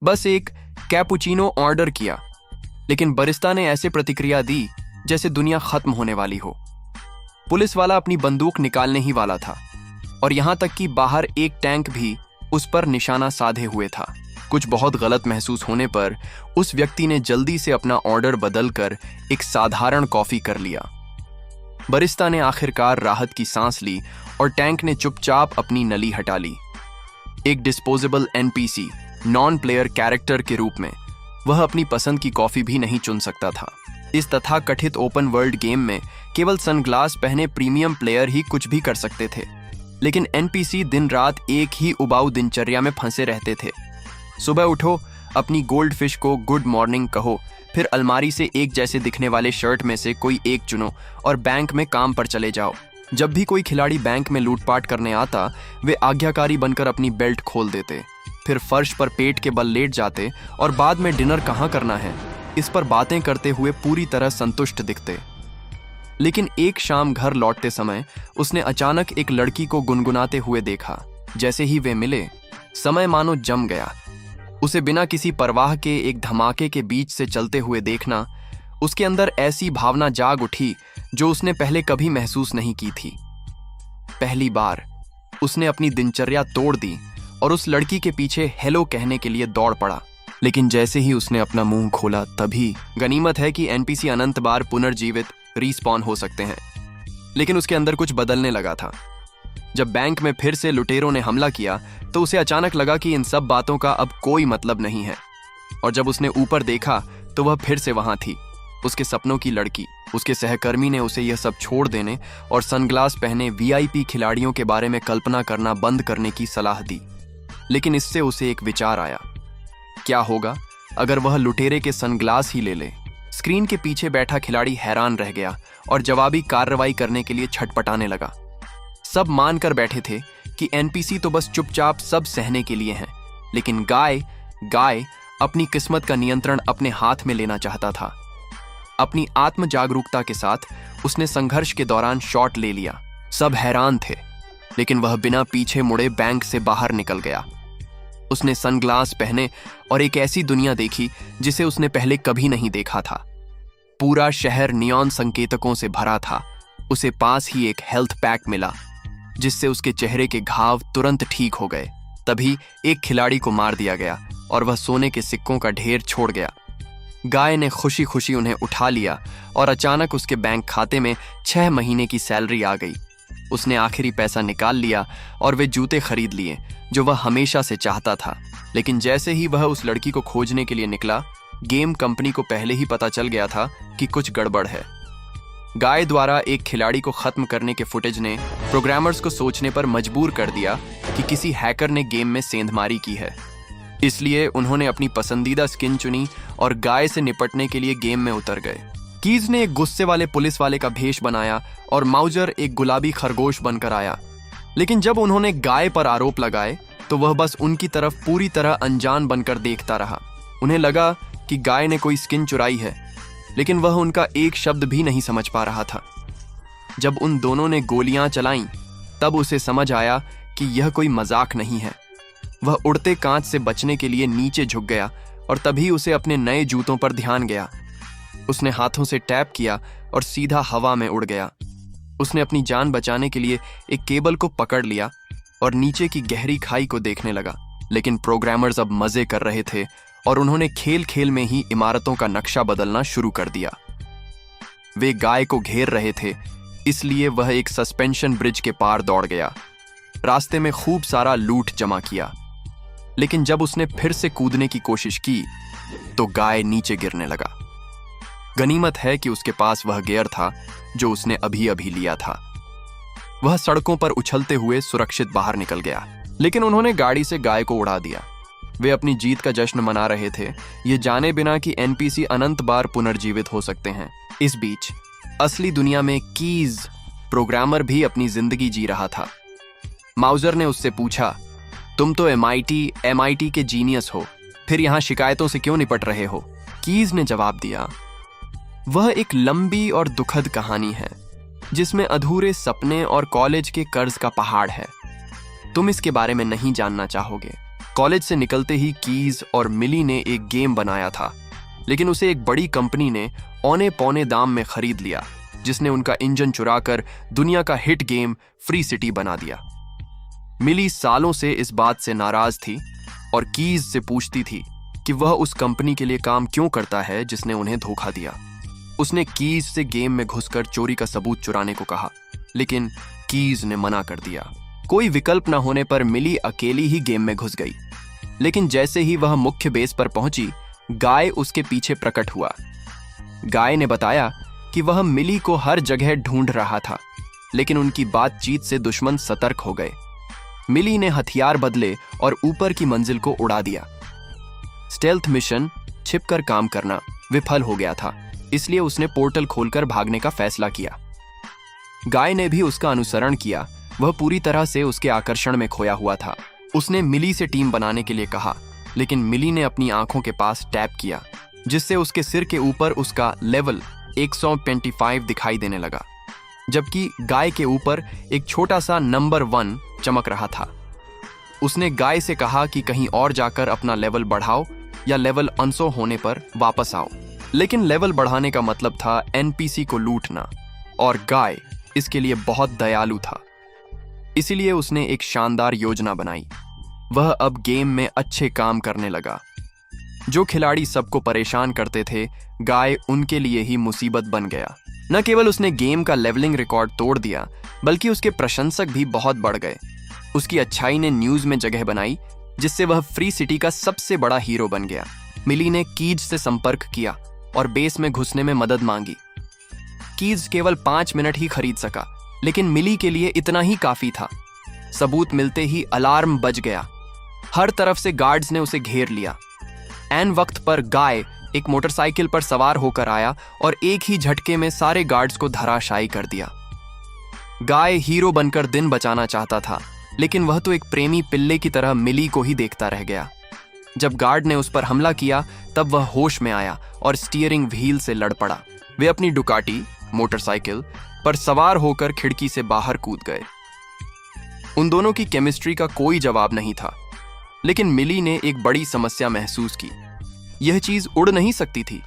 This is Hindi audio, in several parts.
बस एक कैपुचिनो ऑर्डर किया, लेकिन बरिस्ता ने ऐसे प्रतिक्रिया दी जैसे दुनिया खत्म होने वाली हो। पुलिस वाला अपनी बंदूक निकालने ही वाला था और यहां तक कि बाहर एक टैंक भी उस पर निशाना साधे हुए था। कुछ बहुत गलत महसूस होने पर उस व्यक्ति ने जल्दी से अपना ऑर्डर बदलकर एक साधारण कॉफी कर लिया। बरिस्ता ने आखिरकार राहत की सांस ली और टैंक ने चुपचाप अपनी नली हटा ली। एक disposable NPC, non player character के रूप में वह अपनी पसंद की कॉफी भी नहीं चुन सकता था। इस तथाकथित ओपन वर्ल्ड गेम में केवल सनग्लास पहने प्रीमियम प्लेयर ही कुछ भी कर सकते थे, लेकिन एनपीसी दिन रात एक ही उबाऊ दिनचर्या में फंसे रहते थे। सुबह उठो, अपनी गोल्ड फिश को गुड मॉर्निंग कहो, फिर अलमारी से एक जैसे दिखने वाले शर्ट में से कोई एक चुनो और बैंक में काम पर चले जाओ। जब भी कोई खिलाड़ी बैंक में लूटपाट करने आता, वे आज्ञाकारी बनकर अपनी बेल्ट खोल देते, फिर फर्श पर पेट के बल लेट जाते और बाद में डिनर कहाँ करना है इस पर बातें करते हुए पूरी तरह संतुष्ट दिखते। लेकिन एक शाम घर लौटते समय उसने अचानक एक लड़की को गुनगुनाते हुए देखा। जैसे ही वे मिले, समय मानो जम गया। उसे बिना किसी परवाह के एक धमाके के बीच से चलते हुए देखना, उसके अंदर ऐसी भावना जाग उठी जो उसने पहले कभी महसूस नहीं की थी। पहली बार उसने अपनी दिनचर्या तोड़ दी और उस लड़की के पीछे हेलो कहने के लिए दौड़ पड़ा। लेकिन जैसे ही उसने अपना मुंह खोला, तभी गनीमत है कि एनपीसी अनंत बार पुनर्जीवित रीस्पॉन हो सकते हैं, लेकिन उसके अंदर कुछ बदलने लगा था। जब बैंक में फिर से लुटेरों ने हमला किया तो उसे अचानक लगा कि इन सब बातों का अब कोई मतलब नहीं है। और जब उसने ऊपर देखा तो वह फिर से वहां थी, उसके सपनों की लड़की। उसके सहकर्मी ने उसे यह सब छोड़ देने और सनग्लास पहने वीआईपी खिलाड़ियों के बारे में कल्पना करना बंद करने की सलाह दी। लेकिन इससे उसे एक विचार आया, क्या होगा अगर वह लुटेरे के सनग्लास ही ले ले। स्क्रीन के पीछे बैठा खिलाड़ी हैरान रह गया और जवाबी कार्रवाई करने के लिए छटपटाने लगा। सब मानकर बैठे थे कि एनपीसी तो बस चुपचाप सब सहने के लिए हैं, लेकिन गाय अपनी किस्मत का नियंत्रण अपने हाथ में लेना चाहता था। अपनी आत्म जागरूकता के साथ उसने संघर्ष के दौरान शॉट ले लिया। सब हैरान थे, लेकिन वह बिना पीछे मुड़े बैंक से बाहर निकल गया। उसने सनग्लास पहने और एक ऐसी दुनिया देखी जिसे उसने पहले कभी नहीं देखा था। पूरा शहर नियॉन संकेतकों से भरा था। उसे पास ही एक हेल्थ पैक मिला जिससे उसके चेहरे के घाव तुरंत ठीक हो गए। तभी एक खिलाड़ी को मार दिया गया और वह सोने के सिक्कों का ढेर छोड़ गया। गाय ने खुशी खुशी उन्हें उठा लिया और अचानक उसके बैंक खाते में 6 महीने की सैलरी आ गई। उसने आखिरी पैसा निकाल लिया और वे जूते खरीद लिए जो वह हमेशा से चाहता था। लेकिन जैसे ही वह उस लड़की को खोजने के लिए निकला, गेम कंपनी को पहले ही पता चल गया था कि कुछ गड़बड़ है। गाय द्वारा एक खिलाड़ी को खत्म करने के फुटेज ने प्रोग्रामर्स को सोचने पर मजबूर कर दिया कि किसी हैकर ने गेम में सेंधमारी की है। इसलिए उन्होंने अपनी पसंदीदा स्किन चुनी और गाय से निपटने के लिए गेम में उतर गए। कीज ने एक गुस्से वाले पुलिस वाले का भेष बनाया और माउजर एक गुलाबी खरगोश बनकर आया। लेकिन जब उन्होंने गाय पर आरोप लगाए तो वह बस उनकी तरफ पूरी तरह अनजान बनकर देखता रहा। उन्हें लगा कि गाय ने कोई स्किन चुराई है, लेकिन वह उनका एक शब्द भी नहीं समझ पा रहा था। जब उन दोनों ने गोलियां चलाईं, तब उसे समझ आया कि यह कोई मजाक नहीं है। वह उड़ते कांच से बचने के लिए नीचे झुक गया और तभी उसे अपने नए जूतों पर ध्यान गया। उसने हाथों से टैप किया और सीधा हवा में उड़ गया। उसने अपनी जान बचाने के लिए एक केबल को पकड़ लिया और नीचे की गहरी खाई को देखने लगा। लेकिन प्रोग्रामर्स अब मजे कर रहे थे और उन्होंने खेल खेल में ही इमारतों का नक्शा बदलना शुरू कर दिया। वे गाय को घेर रहे थे, इसलिए वह एक सस्पेंशन ब्रिज के पार दौड़ गया। रास्ते में खूब सारा लूट जमा किया, लेकिन जब उसने फिर से कूदने की कोशिश की तो गाय नीचे गिरने लगा। गनीमत है कि उसके पास वह गियर था जो उसने अभी अभी लिया था। वह सड़कों पर उछलते हुए सुरक्षित बाहर निकल गया, लेकिन उन्होंने गाड़ी से गाय को उड़ा दिया। वे अपनी जीत का जश्न मना रहे थे, ये जाने बिना कि एनपीसी अनंत बार पुनर्जीवित हो सकते हैं। इस बीच असली दुनिया में कीज प्रोग्रामर भी अपनी जिंदगी जी रहा था। माउजर ने उससे पूछा, तुम तो एमआईटी के जीनियस हो, फिर यहां शिकायतों से क्यों निपट रहे हो? कीज ने जवाब दिया, वह एक लंबी और दुखद कहानी है जिसमें अधूरे सपने और कॉलेज के कर्ज का पहाड़ है। तुम इसके बारे में नहीं जानना चाहोगे। कॉलेज से निकलते ही कीज और मिली ने एक गेम बनाया था, लेकिन उसे एक बड़ी कंपनी ने औने पौने दाम में खरीद लिया, जिसने उनका इंजन चुराकर दुनिया का हिट गेम फ्री सिटी बना दिया। मिली सालों से इस बात से नाराज थी और कीज से पूछती थी कि वह उस कंपनी के लिए काम क्यों करता है जिसने उन्हें धोखा दिया। उसने कीज से गेम में घुसकर चोरी का सबूत चुराने को कहा, लेकिन कीज ने मना कर दिया। कोई विकल्प न होने पर मिली अकेली ही गेम में घुस गई, लेकिन जैसे ही वह मुख्य बेस पर पहुंची, गाय उसके पीछे प्रकट हुआ। गाय ने बताया कि वह मिली को हर जगह ढूंढ रहा था, लेकिन उनकी बातचीत से दुश्मन सतर्क हो गए। मिली ने हथियार बदले और ऊपर की मंजिल को उड़ा दिया। स्टेल्थ मिशन, छिपकर काम करना, विफल हो गया था, इसलिए उसने पोर्टल खोलकर भागने का फैसला किया। गाय ने भी उसका अनुसरण किया। वह पूरी तरह से उसके आकर्षण में खोया हुआ था। उसने मिली से टीम बनाने के लिए कहा, लेकिन मिली ने अपनी आंखों के पास टैप किया, जिससे उसके सिर के ऊपर उसका लेवल 125 दिखाई देने लगा, जबकि गाय के ऊपर एक छोटा सा नंबर 1 चमक रहा था। उसने गाय से कहा कि कहीं और जाकर अपना लेवल बढ़ाओ या लेवल अनसो होने पर वापस आओ। लेकिन लेवल बढ़ाने का मतलब था एनपीसी को लूटना, और गाय इसके लिए बहुत दयालु था। इसीलिए उसने एक शानदार योजना बनाई। वह अब गेम में अच्छे काम करने लगा। जो खिलाड़ी सबको परेशान करते थे, गाय उनके लिए ही मुसीबत बन गया। न केवल उसने गेम का लेवलिंग रिकॉर्ड तोड़ दिया, बल्कि उसके प्रशंसक भी बहुत बढ़ गए। उसकी अच्छाई ने न्यूज में जगह बनाई, जिससे वह फ्री सिटी का सबसे बड़ा हीरो बन गया। मिली ने कीज से संपर्क किया और बेस में घुसने में मदद मांगी। कीज केवल 5 मिनट ही खरीद सका, लेकिन मिली के लिए इतना ही काफी था। सबूत मिलते ही अलार्म बज गया। हर तरफ से गार्ड्स ने उसे घेर लिया। ऐन वक्त पर गाय एक मोटरसाइकिल पर सवार होकर आया और एक ही झटके में सारे गार्ड्स को धराशायी कर दिया। गाय हीरो बनकर दिन बचाना चाहता था, लेकिन वह तो एक प्रेमी पिल्ले की तरह मिली को ही देखता रह गया। जब गार्ड ने उस पर हमला किया, तब वह होश में आया और स्टीयरिंग व्हील से लड़ पड़ा। वे अपनी डुकाटी मोटरसाइकिल पर सवार होकर खिड़की से बाहर कूद गए। उन दोनों की केमिस्ट्री का कोई जवाब नहीं था, लेकिन मिली ने एक बड़ी समस्या महसूस की। यह चीज उड़ नहीं सकती थी।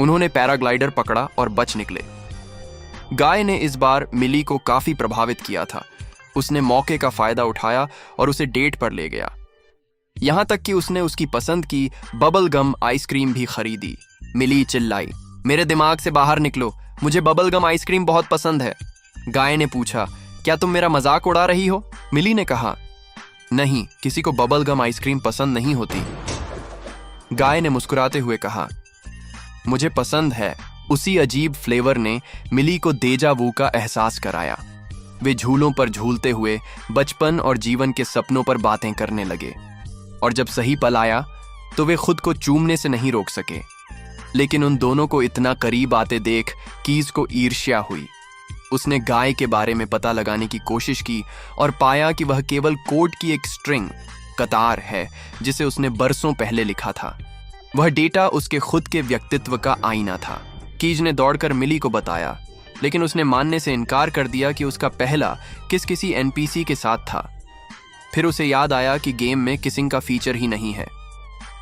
उन्होंने पैराग्लाइडर पकड़ा और बच निकले। गाय ने इस बार मिली को काफी प्रभावित किया था। उसने मौके का फायदा उठाया और उसे डेट पर ले गया। यहां तक कि उसने उसकी पसंद की बबल गम आइसक्रीम भी खरीदी। मिली चिल्लाई, मेरे दिमाग से बाहर निकलो, मुझे बबल गम आइसक्रीम बहुत पसंद है। गाय ने पूछा, क्या तुम मेरा मजाक उड़ा रही हो? मिली ने कहा, नहीं, किसी को बबल गम आइसक्रीम पसंद नहीं होती। गाय ने मुस्कुराते हुए कहा, मुझे पसंद है। उसी अजीब फ्लेवर ने मिली को देजा वू का एहसास कराया। वे झूलों पर झूलते हुए बचपन और जीवन के सपनों पर बातें करने लगे, और जब सही पल आया तो वे खुद को चूमने से नहीं रोक सके। लेकिन उन दोनों को इतना करीब आते देख कीज को ईर्ष्या हुई। उसने गाय के बारे में पता लगाने की कोशिश की और पाया कि वह केवल कोड की एक स्ट्रिंग, कतार है, जिसे उसने बरसों पहले लिखा था। वह डेटा उसके खुद के व्यक्तित्व का आईना था। कीज ने दौड़कर मिली को बताया, लेकिन उसने मानने से इनकार कर दिया कि उसका पहला किसी एनपीसी के साथ था। फिर उसे याद आया कि गेम में किसिंग का फीचर ही नहीं है।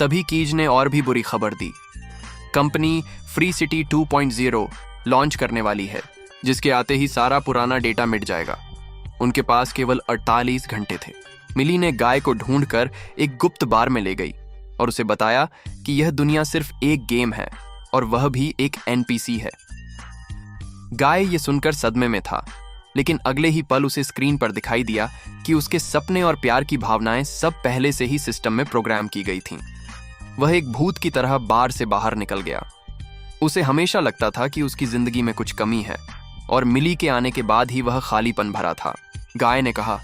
तभी कीज ने और भी बुरी खबर दी। कंपनी फ्री सिटी 2.0 लॉन्च करने वाली है, जिसके आते ही सारा पुराना डेटा मिट जाएगा। उनके पास केवल 48 घंटे थे। मिली ने गाय को ढूंढकर एक गुप्त बार में ले गई और उसे बताया कि यह दुनिया सिर्फ एक गेम है और वह भी एक एनपीसी है। गाय ये सुनकर सदमे में था, लेकिन अगले ही पल उसे स्क्रीन पर दिखाई दिया कि उसके सपने और प्यार की भावनाएं सब पहले से ही सिस्टम में प्रोग्राम की गई थीं। वह एक भूत की तरह बार से बाहर निकल गया। उसे हमेशा लगता था कि उसकी जिंदगी में कुछ कमी है, और मिली के आने के बाद ही वह खालीपन भरा था। गाय ने कहा,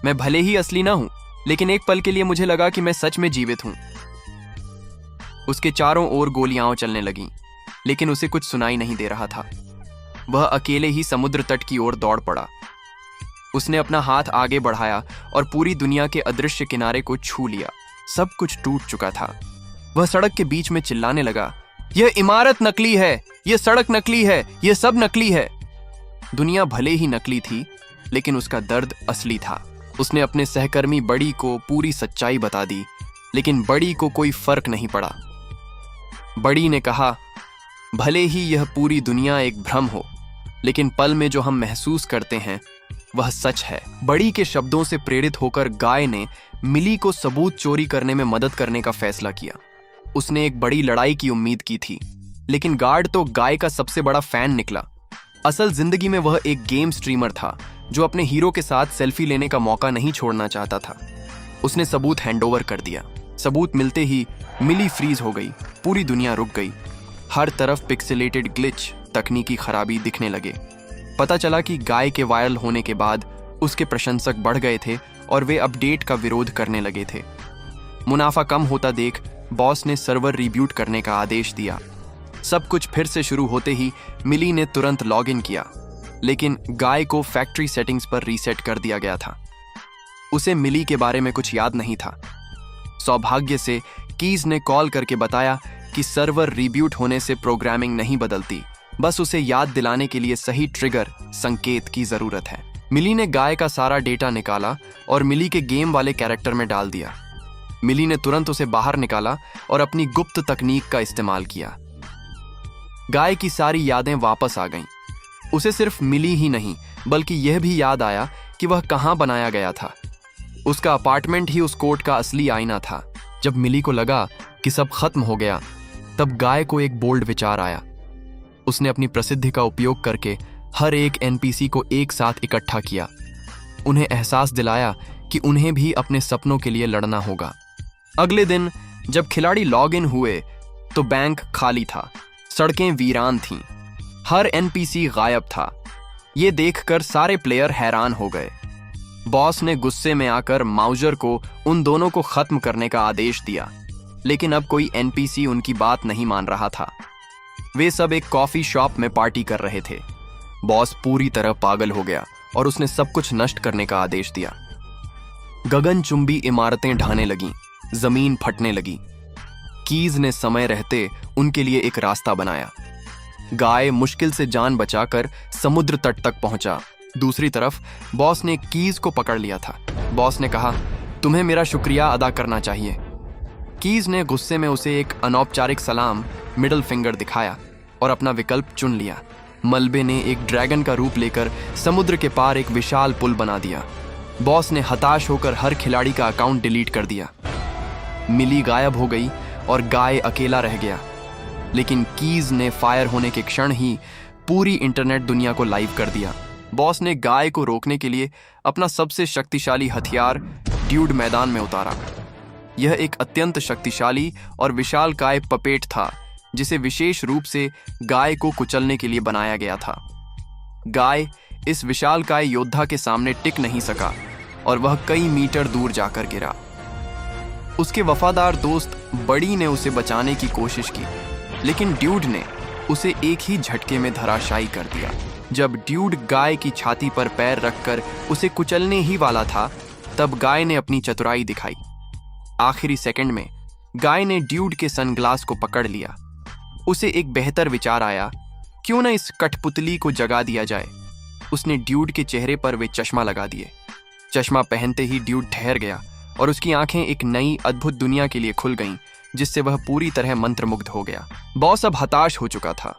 मैं भले ही असली ना हूं, लेकिन एक पल के लिए मुझे लगा कि मैं सच में जीवित हूं। उसके चारों ओर गोलियां चलने लगीं, लेकिन उसे कुछ सुनाई नहीं दे रहा था। वह अकेले ही समुद्र तट की ओर दौड़ पड़ा। उसने अपना हाथ आगे बढ़ाया और पूरी दुनिया के अदृश्य किनारे को छू लिया। सब कुछ टूट चुका था। वह सड़क के बीच में चिल्लाने लगा, यह इमारत नकली है, यह सड़क नकली है, यह सब नकली है। दुनिया भले ही नकली थी, लेकिन उसका दर्द असली था। उसने अपने सहकर्मी बड़ी को पूरी सच्चाई बता दी, लेकिन बड़ी को कोई फर्क नहीं पड़ा। बड़ी ने कहा, भले ही यह पूरी दुनिया एक भ्रम हो, लेकिन पल में जो हम महसूस करते हैं वह सच है। बड़ी के शब्दों से प्रेरित होकर गाय ने मिली को सबूत चोरी करने में मदद करने का फैसला किया। उसने एक बड़ी लड़ाई की उम्मीद की थी, लेकिन गार्ड तो गाय का सबसे बड़ा फैन निकला। असल जिंदगी में वह एक गेम स्ट्रीमर था जो अपने हीरो के साथ सेल्फी लेने का मौका नहीं छोड़ना चाहता था। उसने सबूत हैंडओवर कर दिया। सबूत मिलते ही मिली फ्रीज हो गई, पूरी दुनिया रुक गई। हर तरफ पिक्सेलेटेड ग्लिच, तकनीकी खराबी दिखने लगे। पता चला कि गाय के वायरल होने के बाद उसके प्रशंसक बढ़ गए थे और वे अपडेट का विरोध करने लगे थे। मुनाफा कम होता देख बॉस ने सर्वर रिब्यूट करने का आदेश दिया। सब कुछ फिर से शुरू होते ही मिली ने तुरंत लॉग इन किया, लेकिन गाय को फैक्ट्री सेटिंग्स पर रीसेट कर दिया गया था। उसे मिली के बारे में कुछ याद नहीं था। सौभाग्य से कीज ने कॉल करके बताया कि सर्वर रिब्यूट होने से प्रोग्रामिंग नहीं बदलती, बस उसे याद दिलाने के लिए सही ट्रिगर संकेत की जरूरत है। मिली ने गाय का सारा डेटा निकाला और मिली के गेम वाले कैरेक्टर में डाल दिया। मिली ने तुरंत उसे बाहर निकाला और अपनी गुप्त तकनीक का इस्तेमाल किया। गाय की सारी यादें वापस आ गईं। उसे सिर्फ मिली ही नहीं, बल्कि यह भी याद आया कि वह कहां बनाया गया था। उसका अपार्टमेंट ही उस कोर्ट का असली आईना था। जब मिली को लगा कि सब खत्म हो गया, तब गाय को एक बोल्ड विचार आया। उसने अपनी प्रसिद्धि का उपयोग करके हर एक एनपीसी को एक साथ इकट्ठा किया। उन्हें एहसास दिलाया कि उन्हें भी अपने सपनों के लिए लड़ना होगा। अगले दिन जब खिलाड़ी लॉग इन हुए तो बैंक खाली था, सड़कें वीरान थीं, हर एनपीसी गायब था। ये देखकर सारे प्लेयर हैरान हो गए। बॉस ने गुस्से में आकर माउजर को उन दोनों को खत्म करने का आदेश दिया, लेकिन अब कोई एनपीसी उनकी बात नहीं मान रहा था। वे सब एक कॉफी शॉप में पार्टी कर रहे थे। बॉस पूरी तरह पागल हो गया और उसने सब कुछ नष्ट करने का आदेश दिया। गगनचुंबी इमारतें ढहने लगीं, जमीन फटने लगी। कीज ने समय रहते उनके लिए एक रास्ता बनाया। गाय मुश्किल से जान बचाकर समुद्र तट तक पहुंचा। दूसरी तरफ बॉस ने कीज को पकड़ लिया था। बॉस ने कहा, तुम्हें मेरा शुक्रिया अदा करना चाहिए। कीज ने गुस्से में उसे एक अनौपचारिक सलाम, मिडल फिंगर दिखाया और अपना विकल्प चुन लिया। मलबे ने एक ड्रैगन का रूप लेकर समुद्र के पार एक विशाल पुल बना दिया। बॉस ने हताश होकर हर खिलाड़ी का अकाउंट डिलीट कर दिया। मिली गायब हो गई और गाय अकेला रह गया। लेकिन कीज ने फायर होने के क्षण ही पूरी इंटरनेट दुनिया को लाइव कर दिया। बॉस ने गाय को रोकने के लिए अपना सबसे शक्तिशाली हथियार ड्यूड मैदान में उतारा। यह एक अत्यंत शक्तिशाली और विशालकाय पपेट था, जिसे विशेष रूप से गाय को कुचलने के लिए बनाया गया था। गाय इस विशालकाय योद्धा के सामने टिक नहीं सका और वह कई मीटर दूर जाकर गिरा। उसके वफादार दोस्त बड़ी ने उसे बचाने की कोशिश की, लेकिन ड्यूड ने उसे एक ही झटके में धराशायी कर दिया। जब ड्यूड गाय की छाती पर पैर रखकर उसे कुचलने ही वाला था, तब गाय ने अपनी चतुराई दिखाई। आखिरी सेकंड में गाय ने ड्यूड के सनग्लास को पकड़ लिया। उसे एक बेहतर विचार आया, क्यों न इस कठपुतली को जगा दिया जाए। उसने ड्यूड के चेहरे पर वे चश्मा लगा दिए। चश्मा पहनते ही ड्यूड ठहर गया और उसकी आंखें एक नई अद्भुत दुनिया के लिए खुल गईं, जिससे वह पूरी तरह मंत्रमुग्ध हो गया। बॉस अब हताश हो चुका था,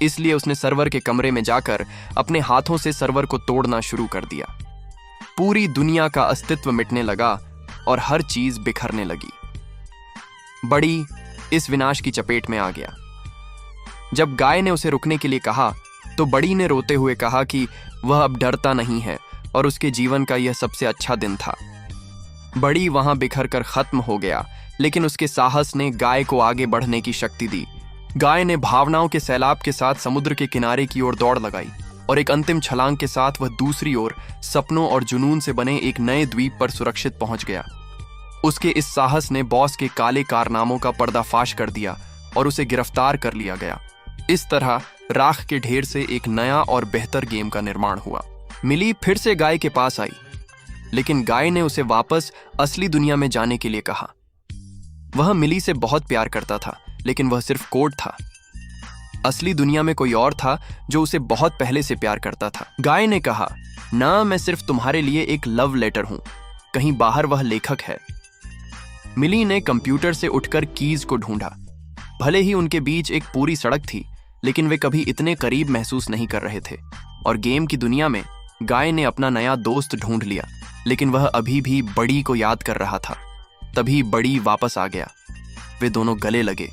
इसलिए उसने सर्वर के कमरे में जाकर अपने हाथों से सर्वर को तोड़ना शुरू कर दिया। पूरी दुनिया का अस्तित्व मिटने लगा और हर चीज बिखरने लगी। बड़ी इस विनाश की चपेट में आ गया। जब गाय ने उसे रुकने के लिए कहा, तो बड़ी ने रोते हुए कहा कि वह अब डरता नहीं है और उसके जीवन का यह सबसे अच्छा दिन था। बड़ी वहां बिखर कर खत्म हो गया, लेकिन उसके साहस ने गाय को आगे बढ़ने की शक्ति दी। गाय ने भावनाओं के सैलाब के साथ समुद्र के किनारे की ओर दौड़ लगाई और एक अंतिम छलांग के साथ वह दूसरी ओर सपनों और जुनून से बने एक नए द्वीप पर सुरक्षित पहुंच गया। उसके इस साहस ने बॉस के काले कारनामों का पर्दाफाश कर दिया और उसे गिरफ्तार कर लिया गया। इस तरह राख के ढेर से एक नया और बेहतर गेम का निर्माण हुआ। मिली फिर से गाय के पास आई, लेकिन गाय ने उसे वापस असली दुनिया में जाने के लिए कहा। वह मिली से बहुत प्यार करता था, लेकिन वह सिर्फ कोड था। असली दुनिया में कोई और था जो उसे बहुत पहले से प्यार करता था। गाय ने कहा, ना, मैं सिर्फ तुम्हारे लिए एक लव लेटर हूं, कहीं बाहर वह लेखक है। मिली ने कंप्यूटर से उठकर कीज को ढूंढा। भले ही उनके बीच एक पूरी सड़क थी, लेकिन वे कभी इतने करीब महसूस नहीं कर रहे थे। और गेम की दुनिया में गाय ने अपना नया दोस्त ढूंढ लिया, लेकिन वह अभी भी बड़ी को याद कर रहा था। तभी बड़ी वापस आ गया। वे दोनों गले लगे।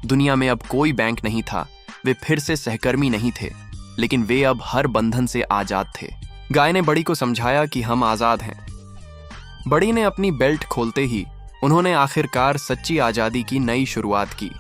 दुनिया में अब कोई बैंक नहीं था, वे फिर से सहकर्मी नहीं थे, लेकिन वे अब हर बंधन से आजाद थे। गाय ने बड़ी को समझाया कि हम आजाद हैं। बड़ी ने अपनी बेल्ट खोलते ही उन्होंने आखिरकार सच्ची आजादी की नई शुरुआत की।